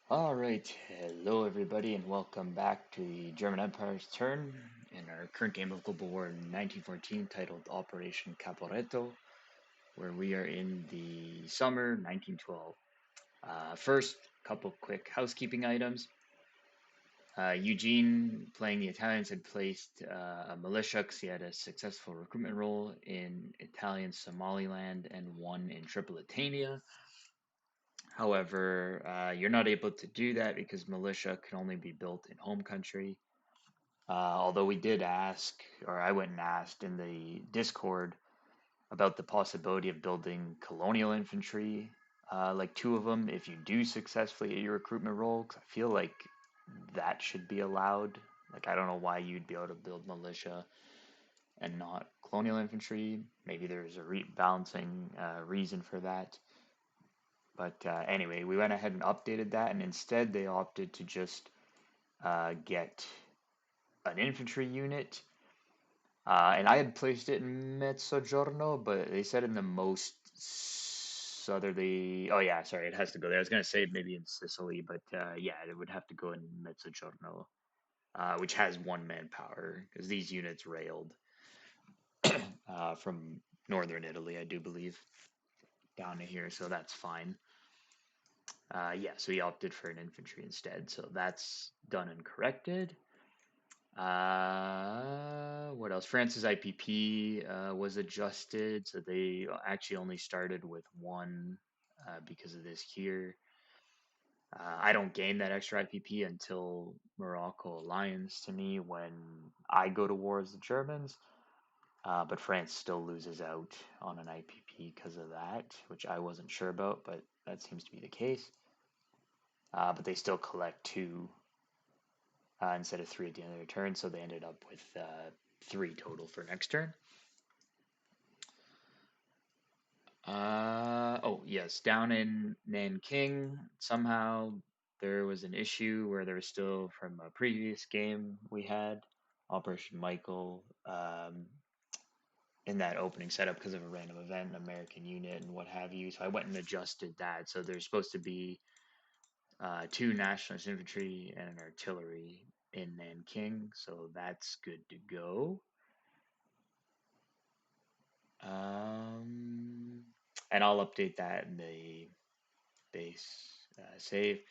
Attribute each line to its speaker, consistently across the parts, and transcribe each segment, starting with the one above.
Speaker 1: All right, hello everybody, and welcome back to the German Empire's turn in our current game of Global War in 1914, titled Operation Caporetto, where we are in the summer 1912. First, couple quick housekeeping items. Eugene, playing the Italians, had placed a militia because he had a successful recruitment role in Italian Somaliland and one in Tripolitania. However, you're not able to do that because militia can only be built in home country. Although we did ask, or I went and asked in the Discord about the possibility of building colonial infantry, like two of them, if you do successfully at your recruitment role, 'cause I feel like that should be allowed. Like, I don't know why you'd be able to build militia and not colonial infantry. Maybe there's a balancing reason for that. But anyway, we went ahead and updated that, and instead they opted to just get an infantry unit. And I had placed it in Mezzogiorno, but they said in the most southerly. Oh yeah, sorry, it has to go there. I was gonna say maybe in Sicily, but yeah, it would have to go in Mezzogiorno, which has one manpower because these units railed from northern Italy, I do believe, down to here, so that's fine. Yeah, so he opted for an infantry instead, so that's done and corrected. What else? France's IPP was adjusted, so they actually only started with one because of this here. I don't gain that extra IPP until Morocco aligns to me when I go to war as the Germans. But France still loses out on an IPP because of that, which I wasn't sure about, but that seems to be the case. But they still collect two instead of three at the end of their turn, so they ended up with three total for next turn. Oh, yes, down in Nanking, somehow there was an issue where there was still from a previous game we had, Operation Michael, in that opening setup because of a random event, an American unit, and what have you. So I went and adjusted that. So there's supposed to be two nationalist infantry and an artillery in Nanking, so that's good to go. Um, and I'll update that in the base save.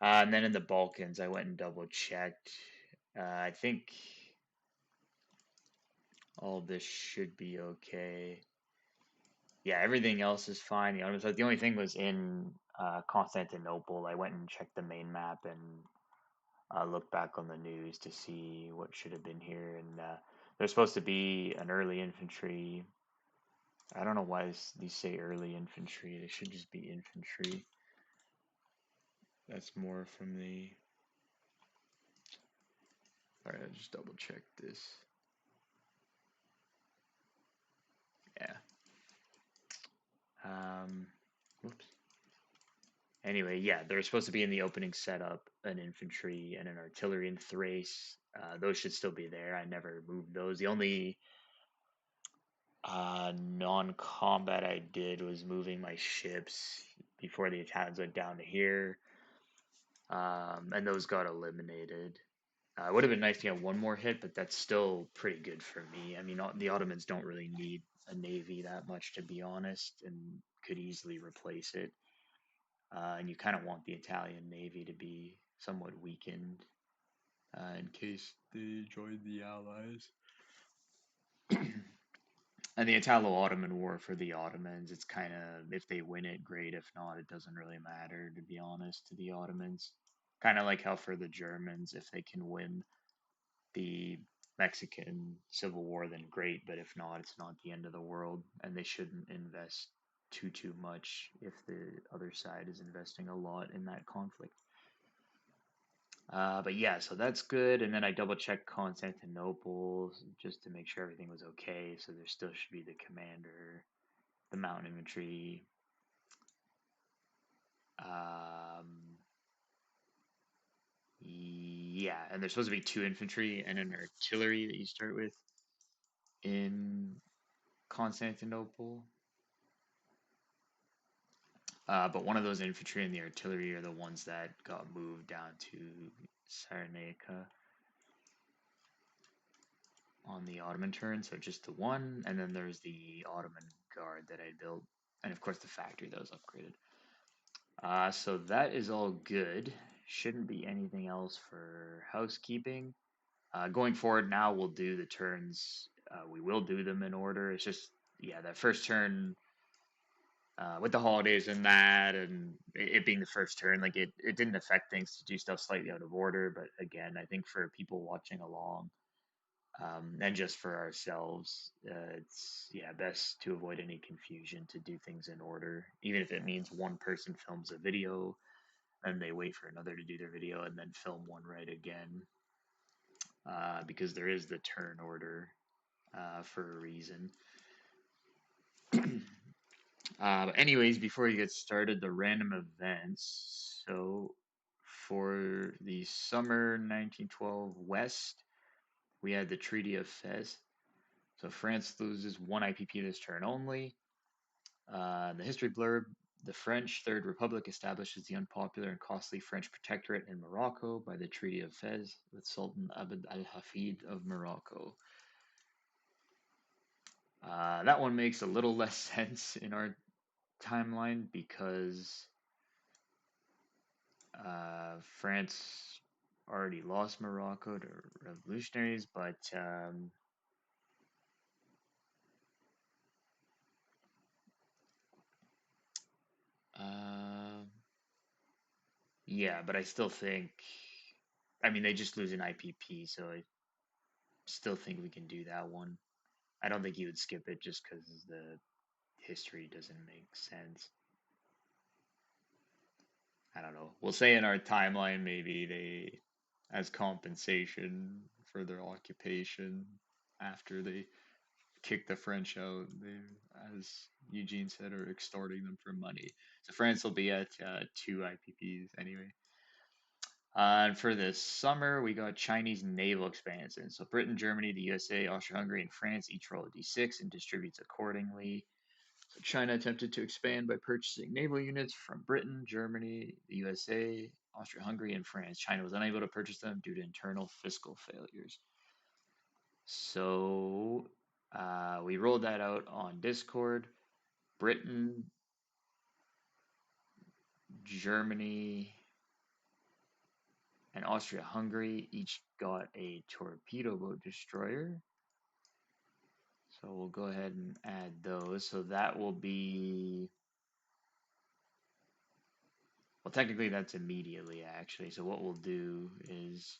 Speaker 1: And then in the Balkans, I went and double checked. I think all this should be okay. Yeah, everything else is fine. The only thing was in Constantinople. I went and checked the main map and looked back on the news to see what should have been here. And there's supposed to be an early infantry. I don't know why these say early infantry. They should just be infantry. That's more from the. All right, I'll just double check this. Yeah. Whoops. Anyway, yeah, they're supposed to be in the opening setup an infantry and an artillery in Thrace. Those should still be there. I never moved those. The only non-combat I did was moving my ships before the Italians went down to here, and those got eliminated. It would have been nice to get one more hit, but that's still pretty good for me. I mean, the Ottomans don't really need a navy that much, to be honest, and could easily replace it. And you kind of want the Italian navy to be somewhat weakened in case they join the Allies. And the Italo-Ottoman War for the Ottomans, it's kind of, if they win it, great. If not, it doesn't really matter, to be honest, to the Ottomans. Kind of like how for the Germans, if they can win the Mexican Civil War, then great. But if not, it's not the end of the world, and they shouldn't invest too much if the other side is investing a lot in that conflict. But yeah, so that's good. And then I double checked Constantinople just to make sure everything was okay. So there still should be the commander, the mountain infantry. Um, yeah, and there's supposed to be two infantry and an artillery that you start with in Constantinople. But one of those infantry and the artillery are the ones that got moved down to Cyrenaica on the Ottoman turn, so just the one, and then there's the Ottoman guard that I built, and of course the factory that was upgraded. So that is all good. Shouldn't be anything else for housekeeping. Going forward now, we'll do the turns. We will do them in order. It's just, yeah, that first turn with the holidays and that, and it being the first turn, like it didn't affect things to do stuff slightly out of order. But again, I think for people watching along, and just for ourselves, it's yeah best to avoid any confusion to do things in order, even if it means one person films a video and they wait for another to do their video and then film one right again, because there is the turn order for a reason. But anyways, before we get started, the random events. So for the summer 1912 West, we had the Treaty of Fez. So France loses one IPP this turn only. The history blurb: the French Third Republic establishes the unpopular and costly French protectorate in Morocco by the Treaty of Fez with Sultan Abd al-Hafid of Morocco. That one makes a little less sense in our timeline because France already lost Morocco to revolutionaries, but uh, yeah, but I still think, I mean, they just lose an IPP, so I still think we can do that one. I don't think you would skip it just because the history doesn't make sense. I don't know. We'll say in our timeline, maybe they, as compensation for their occupation after they kick the French out, they, as Eugene said, are extorting them for money. So France will be at 2 IPPs anyway. And for this summer, we got Chinese naval expansion. So Britain, Germany, the USA, Austria-Hungary, and France each roll a d6 and distributes accordingly. So China attempted to expand by purchasing naval units from Britain, Germany, the USA, Austria-Hungary, and France. China was unable to purchase them due to internal fiscal failures. So we rolled that out on Discord. Britain, Germany, and Austria-Hungary each got a torpedo boat destroyer. So we'll go ahead and add those. So that will be, well, technically that's immediately actually. So what we'll do is,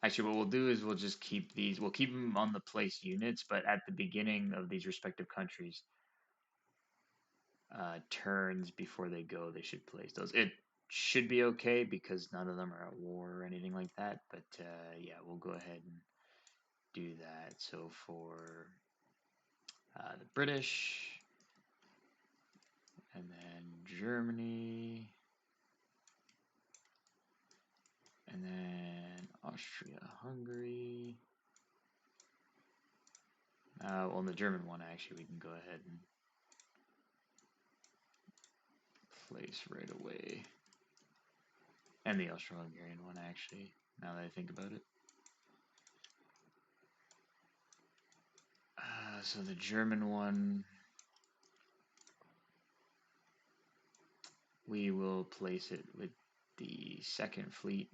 Speaker 1: actually what we'll do is we'll just keep these, we'll keep them on the place units, but at the beginning of these respective countries, turns before they go, they should place those. It should be okay because none of them are at war or anything like that. But yeah, we'll go ahead and do that. So for the British, and then Germany, and then Austria-Hungary. Well, the German one, actually, we can go ahead and place right away. And the Austro-Hungarian one, actually, now that I think about it. So the German one, we will place it with the Second Fleet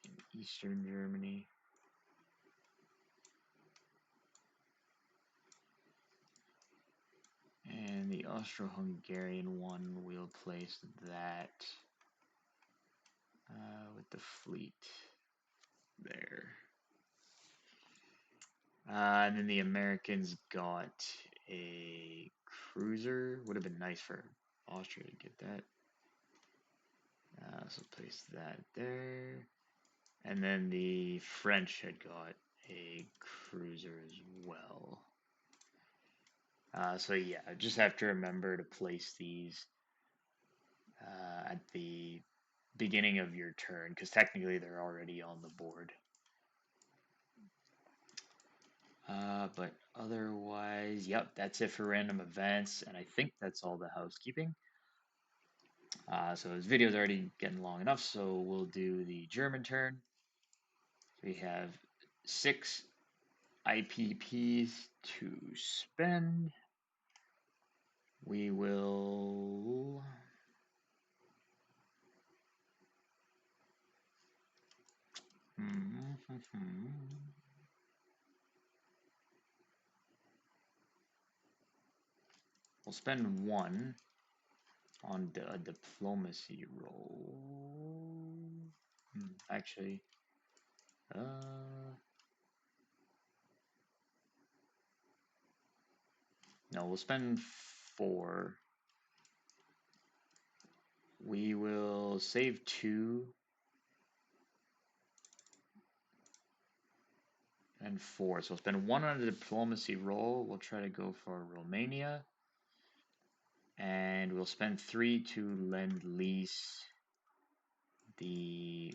Speaker 1: in Eastern Germany. And the Austro-Hungarian one, we'll place that with the fleet there. And then the Americans got a cruiser. Would have been nice for Austria to get that. So place that there. And then the French had got a cruiser as well. So yeah, just have to remember to place these at the beginning of your turn, because technically they're already on the board. But Otherwise, yep, that's it for random events, and I think that's all the housekeeping. So this video is already getting long enough, so we'll do the German turn. We have 6 IPPs to spend. We will we'll spend 1 on a diplomacy roll. Actually, no, we'll spend 4. We will save 2 and 4. So we'll spend 1 on a diplomacy roll. We'll try to go for Romania. And we'll spend 3 to lend lease the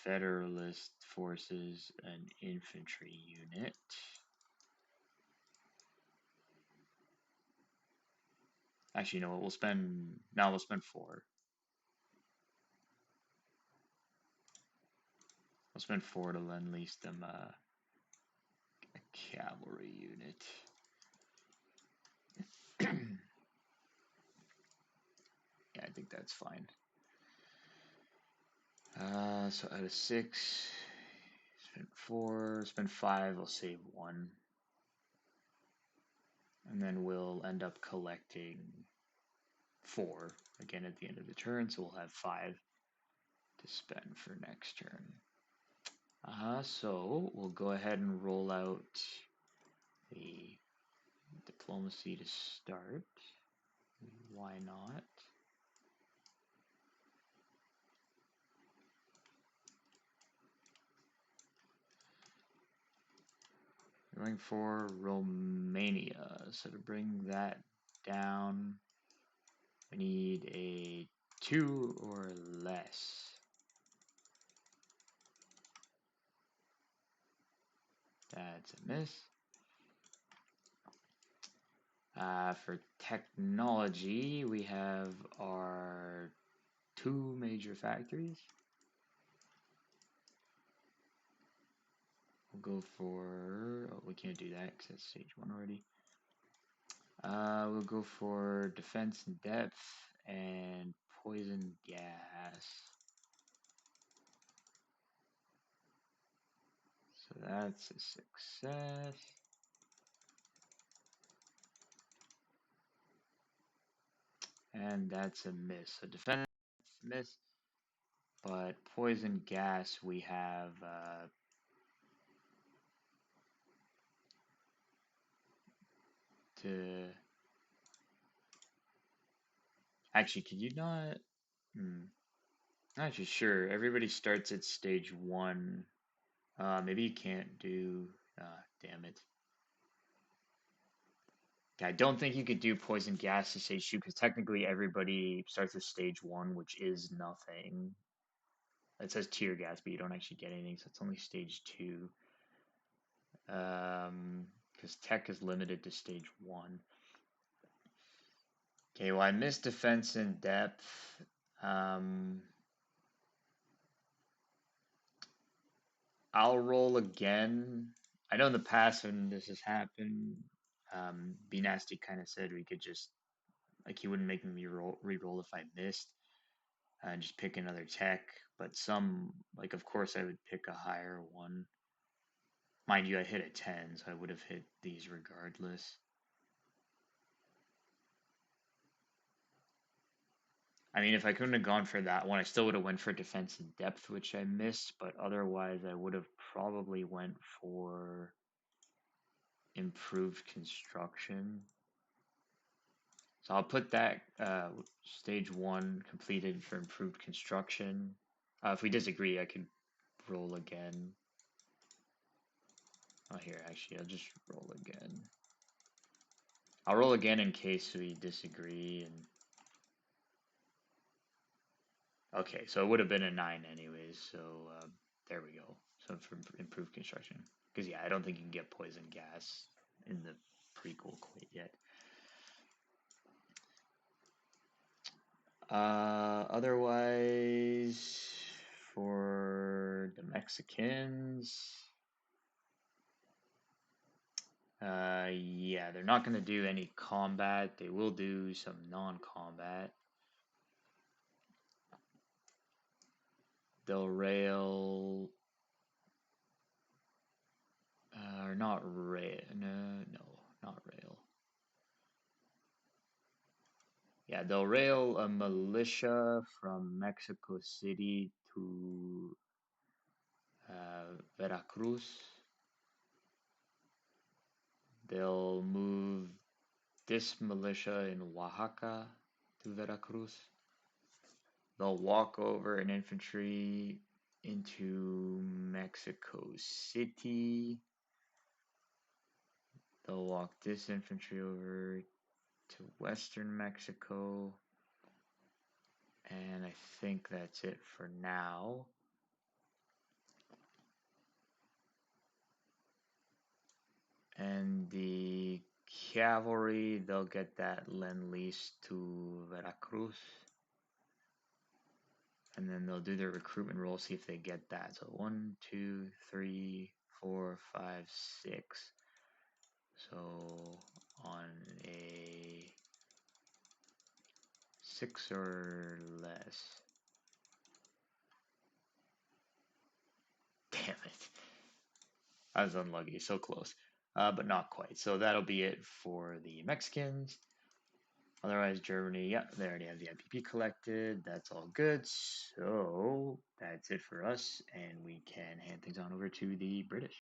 Speaker 1: Federalist Forces an infantry unit. Actually, no, we'll spend 4. We'll spend 4 to lend lease them a cavalry unit. Yeah, I think that's fine. So out of 6, spend 4, spend 5, we'll save 1. And then we'll end up collecting 4 again at the end of the turn, so we'll have 5 to spend for next turn. So we'll go ahead and roll out the diplomacy to start. Why not? Going for Romania. So to bring that down, we need a 2 or less. That's a miss. For technology, we have our 2 major factories. We'll go for, oh, we can't do that because that's stage 1 already. We'll go for defense and depth and poison gas. So that's a success. And that's a miss. So defense miss, but poison gas we have to. Actually, could you not? Not actually sure. Everybody starts at stage 1. Maybe you can't do. Damn it. I don't think you could do poison gas to stage 2 because technically everybody starts at stage 1, which is nothing. It says tear gas, but you don't actually get anything, so it's only stage 2. Because tech is limited to stage 1. Okay, well I missed defense in depth. I'll roll again. I know in the past when this has happened, B Nasty kind of said we could just, like, he wouldn't make me re-roll if I missed and just pick another tech. But some, like, of course I would pick a higher one. Mind you, I hit a 10, so I would have hit these regardless. I mean, if I couldn't have gone for that one, I still would have went for defense and depth, which I missed, but otherwise I would have probably went for improved construction. So I'll put that stage 1 completed for improved construction. If we disagree, I could roll again. Oh, here, actually, I'll just roll again. I'll roll again in case we disagree. And okay, so it would have been a 9 anyways, so there we go. So for improved construction. Because, yeah, I don't think you can get poison gas in the prequel quite yet. Otherwise, for the Mexicans, yeah, they're not going to do any combat. They will do some non-combat. They'll rail, or not rail. No, not rail. Yeah, they'll rail a militia from Mexico City to Veracruz. They'll move this militia in Oaxaca to Veracruz. They'll walk over an infantry into Mexico City. They'll walk this infantry over to western Mexico. And I think that's it for now. And the cavalry, they'll get that Lend-Lease to Veracruz. And then they'll do their recruitment roll, see if they get that. So 1, 2, 3, 4, 5, 6. So on a 6 or less. Damn it. I was unlucky, so close. But not quite. So that'll be it for the Mexicans. Otherwise, Germany, yeah, they already have the IPP collected. That's all good. So that's it for us, and we can hand things on over to the British.